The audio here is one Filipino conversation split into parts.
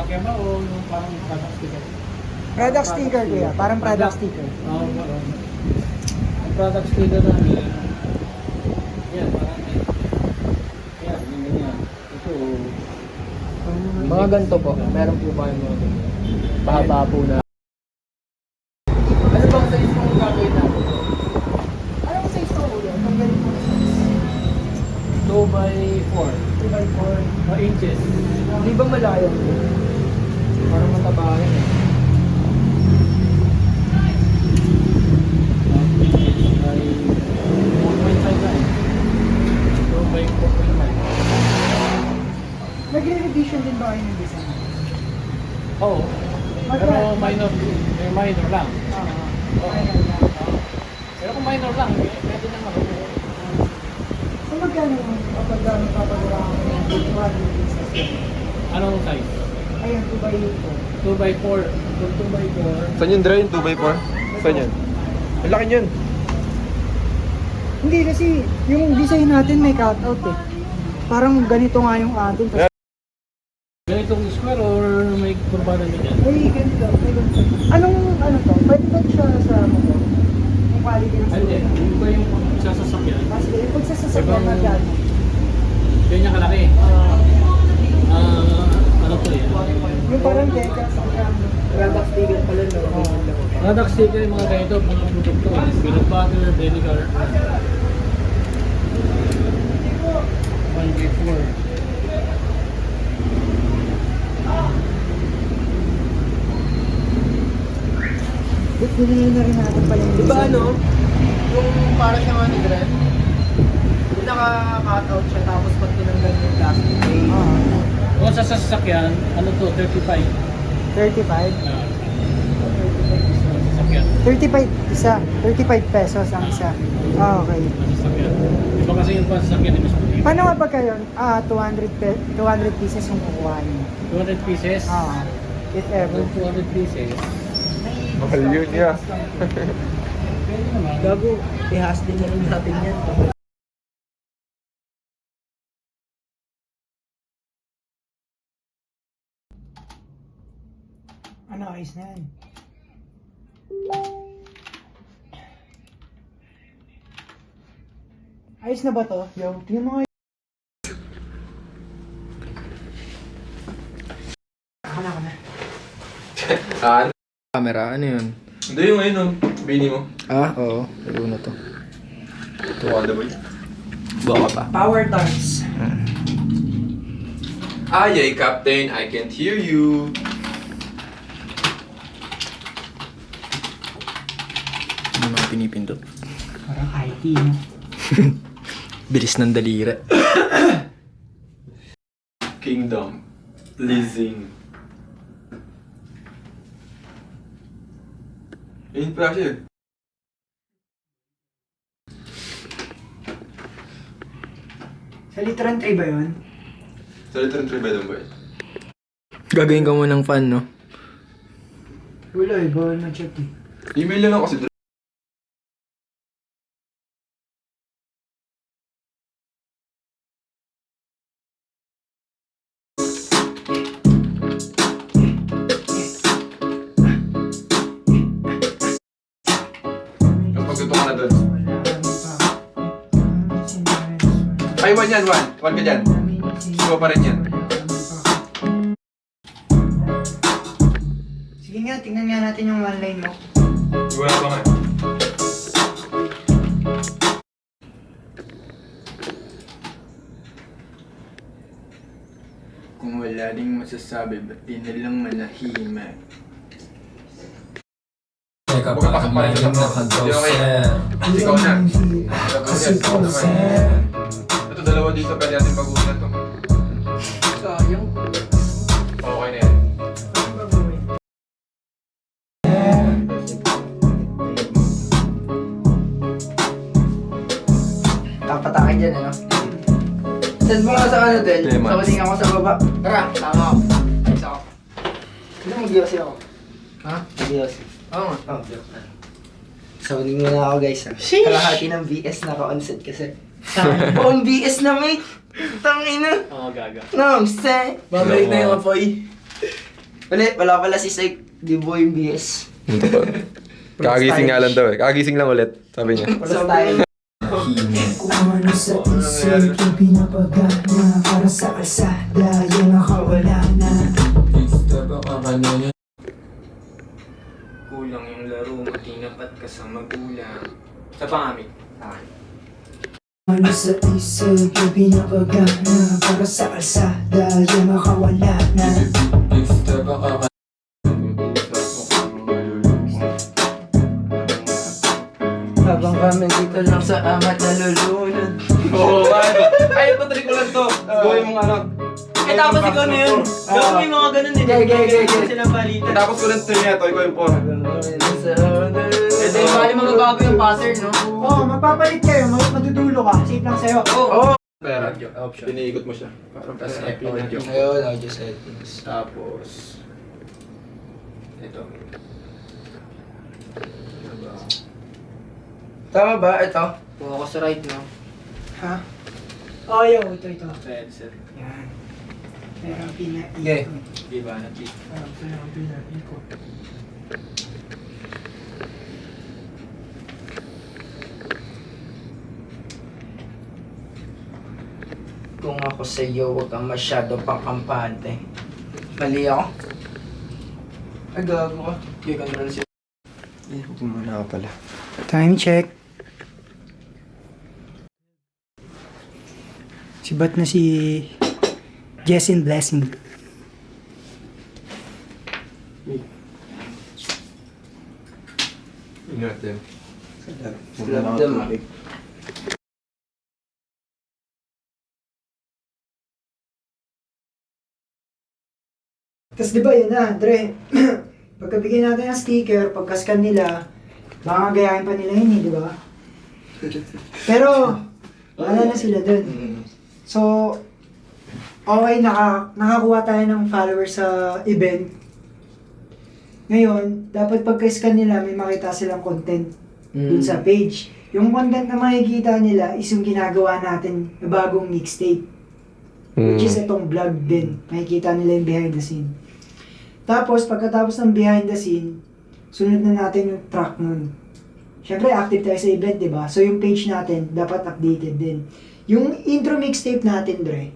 sasakyan ba o yung parang product sticker? Product sticker kuya, parang product sticker. Oo, parang. Ang product sticker namin, yan, parang yan, ganyan. Ito, Mga ganito po, meron po ba yung mga ganito? Pahaba po na. Ano bang size mong gagawin natin? Anong size mo kuya? Ang galing mo size. 2x4. 2x4. 2 inches. Di ba malayo? Parang matabahin eh. 2 inches by 4.5 na eh. 2 by 4.5. Nagre-revision din ba kayo ng design? Oo. Pero minor lang. Minor lang. Pero kung minor lang, pwede na marunong. So magkano kapag papagawa ko ng 200 pieces? Anong size? Ayan, 2x4. 2x4. Kung 2x4, Saan yun, Dre? Yung 2x4? Saan yun? Ang laki yun. Hindi kasi yung design natin may cutout eh. Parang ganito nga yung atin. Tapos ganitong square or may kurbada na dyan? may ganito, may ganito. Anong ano to? Pwede ba siya sa ano to? Yung quality ng Hindi, yung ba yung sasasakyan? Kasi yung pagsasasakyan Ibang- na gano'n. Ganyan kalaki. Ano to yan? Yung parang deca sa Product sticker pala no? Product sticker yung mga ganito, mga produkto. Peanut butter, vinegar. 1x4. Binili na rin natin pala yung Di ba design. ano? Yung para siyang ano, Dre? Yung naka-cutout siya tapos pag tinanggal yung plastic eh. Kung sa sasakyan, ano to, 35. 35? Sasakyan. 35 isa. 35 pesos ang isa. Okay. Sasakyan. Iba kasi yung sasakyan ni Mas Puti. Paano kapag kayo, 200 pieces yung kukuha niyo? 200 pieces. If ever. Kung 200 pieces. Mahal yun niya. Pwede naman. Gago, ihas din na rin natin yan. Ano, ayos na yan. Ayos na ba to? Yo, tingnan mo nga. Kana ka na. Ah, Camera, ano yun? hindi yung ayun, no? Bini mo. Ah, oo. Lalo na to. Tuwanda ba yun? Baka pa. Power darts. Ay, Captain, I can't hear you. Ano mga pinipindot? Parang IT, no? Bilis ng daliri. Kingdom. Pleasing. Ayun pala siya. Sa Litran 3 ba yun? Sa Litron 3 ba doon ba yun? Gagawin ka mo ng fan, no? Wala eh, bawal ma-check eh. Email lang ako si Dre. Yung pagtuto ka na doon. Ay, one yan, one. One ka dyan. Ikaw pa rin yan. Sige nga, tingnan nga natin yung one line mo. Wala pa nga. Kung wala rin masasabi, ba't di na lang manahimik? Teka, Huwag ka parang pa rin mayroong ito. nakagaw Hindi, okay. sir. Ikaw na. Kasi Ikaw po, naman. sir. Ito dalawa dito, pwede natin pag-uulan to. Sayang. Okay na yan. Papatakin dyan, ano? Send mo nga sa ano, Del. Okay, man. Sa kuning ako sa baba. Tara, tama ako. Ayos ako. Hindi mag-yosi ako. Ha? Mag-yosi. Oo nga. Oo, joke na. Sounding muna ako, guys. Ha? Kalahati ng BS naka-onset kasi. Buong BS na, mate! Tangina! Oo, gaga. No, say! Babalik na yung apoy. Ulit, wala pala si Sek. Di boy yung BS. Ito pa. Kagising nga lang daw eh. Kagising lang ulit, sabi niya. Wala style. Kung ano sa isip yung pinapagana para sa kalsada yung nakawala na. Kulang yung laro, matinapat ka sa magulang. Sa pangamit. Ano sa isip yung pinapagana para sa kalsada yung nakawala na. Habang kami dito lang sa amat nalulunod. Oo, ay, ito, trick ko lang to. Gawin mong ano. Eh tapos ikaw na yun. Gawin mo mga ganun eh. Okay. Sila palitan. Tapos ko lang 3 niya, ito, ikaw yung 4. Ito yung bali magbabago yung pattern, no? Oo, magpapalit kayo, matutulo ka. Safe lang sa'yo. Oo. Pera. Piniikot mo siya. Parang Tapos happy audio. Ayun, audio settings. Tapos... Ito. Tama ba? Ito? Focus right, no? Ha? Oo, yun. Ito. Headset. Yan. Pero pinaikot. Okay. Diba na cheat? Pero pinaikot. Kung ako sa iyo, huwag kang masyado pang kampante. Mali ako? Ay, gago ka. Okay, control siya. Muna ako pala. Time check. Sibat na si Jessin Blessing. Ingat din. Love them, ah. Tapos di ba yun na, Dre? Pagkabigyan natin ng sticker, pagka-scan nila, baka gayahin pa nila yun eh, di ba? Pero, wala na sila dun. So, okay, nakakuha tayo ng followers sa event. Ngayon, dapat pagka-scan nila, may makita silang content dun sa page. Yung content na makikita nila is yung ginagawa natin na bagong mixtape. Which is itong vlog din. Makikita nila yung behind the scene. Tapos, pagkatapos ng behind the scene, sunod na natin yung track nun. Siyempre, active tayo sa event, di ba? So, yung page natin, dapat updated din. Yung intro mixtape natin, Dre,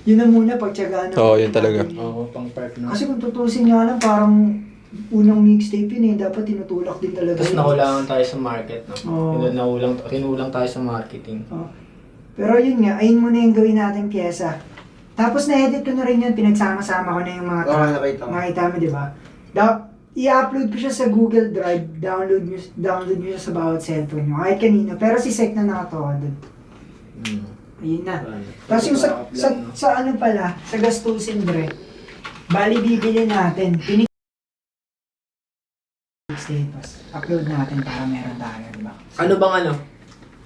yun na muna pagtsagaan. Oo, yun talaga. Oo, pang park na. Kasi kung tutusin nga lang, parang unang mixtape yun eh, dapat tinutulak din talaga. Tapos yun. nakulangan tayo sa market, no? Oo. Kinulang tayo sa marketing. Oh. Pero yun nga, ayun muna yung gawin natin pyesa. Tapos na-edit ko na rin yun, pinagsama-sama ko na yung mga Oo, nakita ko. Makita mo, di ba? I-upload ko siya sa Google Drive, download nyo siya sa bawat cellphone nyo, kahit kanino. Pero si Sek na nakatawa doon. Ayun na. Tapos yung sa ano pala, sa gastusin, Dre, bali bibili natin, tapos upload natin para meron tayo, di ba? Ano bang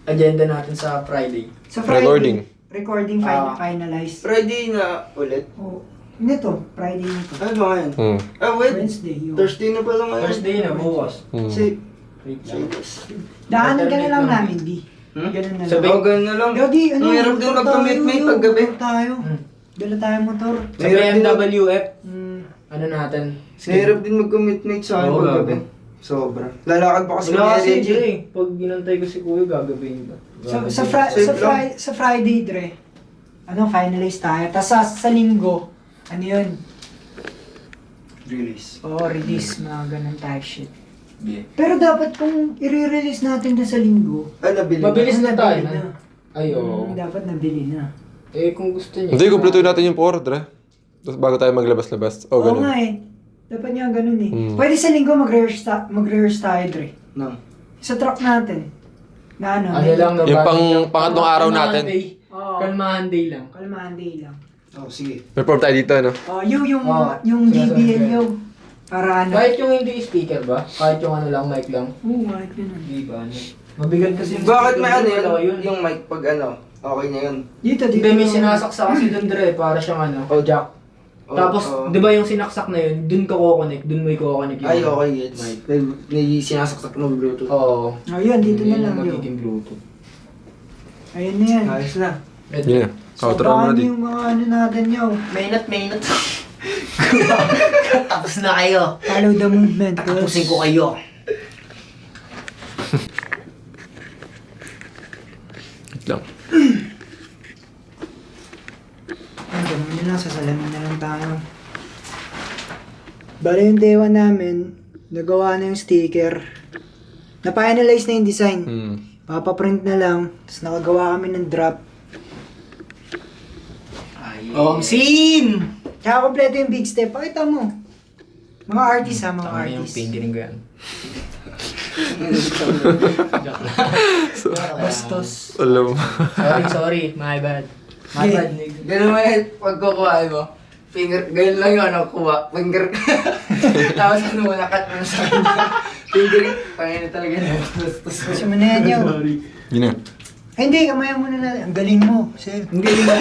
agenda natin sa Friday? Sa Friday, Recording. finalized. Friday na ulit. Oh, nito, Friday nito. Ano ba ngayon? Wait. Wednesday, yun. Thursday na pala ngayon. Thursday na, bukas. Si... Wait lang. Daanan ka na lang Alternate namin, di. Ganun na lang. Sabi- Oo, ganun na lang. Gagi, ano? Ang hirap din motor mag-commit-mate tayo, paggabi. motor tayo. Dala tayo motor. Sa Mahirap din BMWF, Hmm. ano natin? Nahirap din mag-commit-mate sa akin Oo, paggabi. gago. Sobra. Lalakad pa kasi Wala kasi, ni Reggie. Jay. Pag ginantay ko si Kuya, gagabihin ba? Sa Friday, Dre, finalize tayo. Tapos sa linggo, ano yun? Release. Release, mga ganun type shit. Yeah. Pero dapat kung i-release natin na sa linggo, Ah, nabili Mabilis na na tayo. nabili na. Ay, oo. Dapat nabili na. Eh, kung gusto niya. Hindi, kumpleto natin yung 4, Dre. Tapos bago tayo maglabas-labas. Oo ganun. nga eh. Dapat nga ganun eh. Hmm. Pwede sa linggo mag-rehearse tayo, Dre. No. Sa truck natin. Na ano? Ano lang, Yung pangatlong araw Kalmahan natin. day. Oo. Kalmahan day lang. Kalmahan day lang. Oh, sige. Perform tayo dito, no? Yung JBL yung para ano. Kahit yung hindi speaker ba? Kahit yung ano lang, mic lang. Oo, kahit ganun. Di ba? Mabigat kasi yung Bakit speaker may ano dun, wala yun? Yung mic pag okay na yun. Dito. Hindi, may sinasaksa kasi dun, Dre, para siyang jack. Oh, Tapos, oh. di ba yung sinaksak na yun, dun ka kukonek, dun mo i-kukonek yung Ay, okay, gets. mic. May sinasaksak na Bluetooth. Oo. Oh, yun, dito na lang yun. Magiging Bluetooth. Ayun na yan. Ayos na. Yeah. So, Outro mo na paano di. yung mga ano natin yun? Mainat. Tapos na kayo. Follow the movement. Tapusin ko kayo. Wait lang. Ang ganun nyo lang, sasalamin na lang tayo. Bale yung day 1 namin, nagawa na yung sticker. Na-finalize na yung design. Papaprint na lang, tapos nakagawa kami ng drop. Sim! Tsaka kompleto yung big step, pakita mo. Mga artist ha, mga Tama yung artist. pingiling ko yan. Bastos. Alam mo. Sorry, my bad. My Okay. bad, nigga. Ganun mo yan, pag kukuhain mo. Finger, ganun lang yung ano, kuha. Finger. Tapos ano mo, nakat mo sa finger. Pangina talaga na. Kasi mo na yan yun. Yun na. Ay, hindi, kamayan mo na natin. Ang galing mo, sir. Ang galing mo.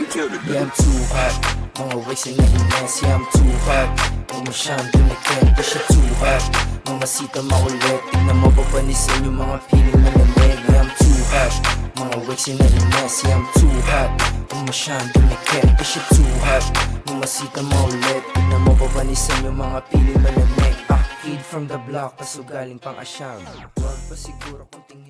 Yeah, I'm too hot. Mga wasting na ines, yeah, I'm too hot. Umasyang tumikin, di siya too hot. Mga sita makulit, tignan mo papanisin yung mga piling malamig. Yeah, I'm too hot. Mga wasting na ines, yeah, I'm too hot. Umasyang tumikin, di siya too hot. Mga sita makulit, tignan mo papanisin yung mga piling malamig. Kid from the block, kaso galing pang asyang. Huwag pa siguro kung tingin